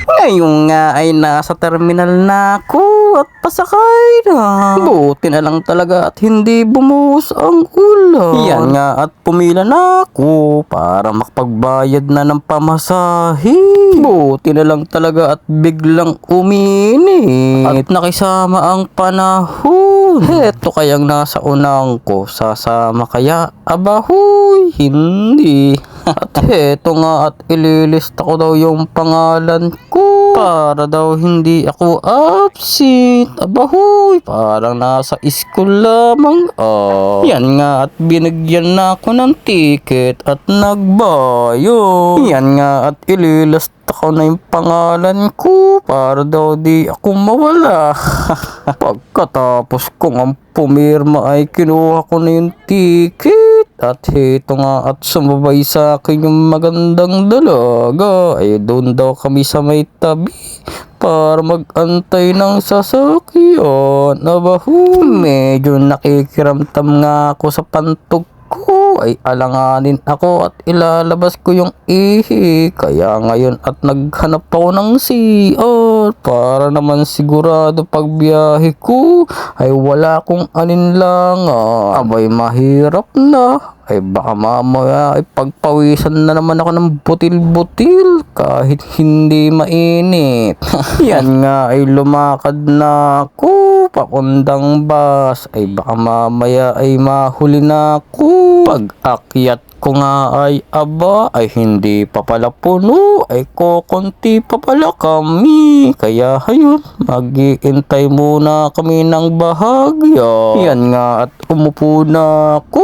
Ngayon nga ay nasa terminal na ako at pasakay na. Buti na lang talaga at hindi bumuhos ang ulan. Yan nga at pumila na ako para makapagbayad na ng pamasahe. Buti na lang talaga at biglang uminit at nakisama ang panahon. Heto kayang nasa unang ko, sasama kaya? Abahoy, hindi. At heto nga at ililista ko daw yung pangalan ko para daw hindi ako absent. Abahoy, parang nasa school lamang. Yan nga at binigyan na ako ng ticket at nagbayad. Yan nga at ililista ko na yung pangalan ko para daw di ako mawala. Pagkatapos kong ang pumirma ay kinuha ko na yung ticket. At heto nga at sumabay sa akin yung magandang dalaga. Ay doon daw kami sa may tabi para mag-antay ng sasakyan. Abaho, medyo nakikiramdam nga ako sa pantog ko. Ay alanganin ako at ilalabas ko yung ihi. Kaya ngayon at naghanap ako ng CR para naman sigurado pagbiyahe ko ay wala kong alinlangan. Abay mahirap na. Ay baka mamaya ay pagpawisan na naman ako ng butil-butil kahit hindi mainit. Yan nga ay lumakad na ako papundang bus. Ay baka mamaya ay mahuli na ako. Pag-akyat ko nga ay aba ay hindi pa pala puno, ay kokonti pa pala kami. Kaya ayun, mag-iintay muna kami ng bahagya. Yan nga at umupo na ako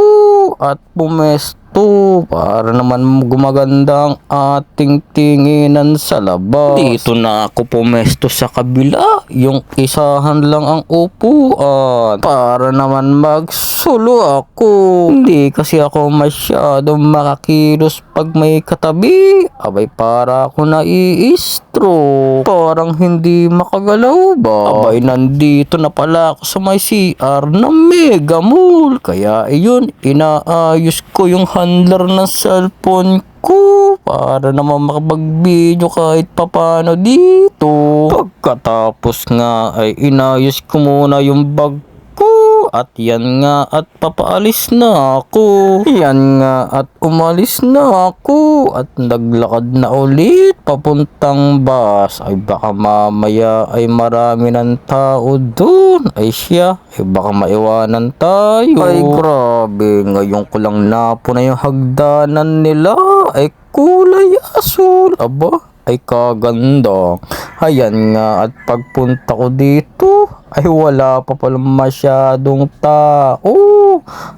at pumesto para naman gumaganda ang ating tinginan sa labas. Dito na ako pumesto sa kabila, yung isahan lang ang upuan para naman magsulo ako. Hindi kasi ako masyadong makakilos pag may katabi. Abay para ako nai-stroke, parang hindi makagalaw ba. Abay nandito na pala ako sa may CR ng Mega Mall. Kaya ayun, inaayos ko yung handler ng cellphone ko para naman makapag-video kahit papano dito. Pagkatapos nga ay inayos ko muna yung bag ko at yan nga at papaalis na ako. Yan nga at umalis na ako at naglakad na ulit papuntang bus. Ay baka mamaya ay marami ng tao doon. Ay siya, ay baka maiwanan tayo. Ay grabe, ngayon ko lang napuna yung hagdanan nila. Ay kulay asul. Aba, ay kaganda. Ayan nga at pagpunta ko dito ay wala pa pala masyadong tao.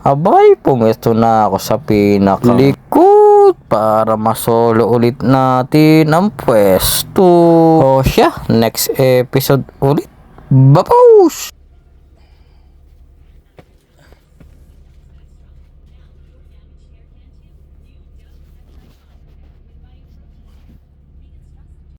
Abay, pumesto na ako sa pinakalikod para masolo ulit natin ang pwesto. O siya, next episode ulit. Babaus!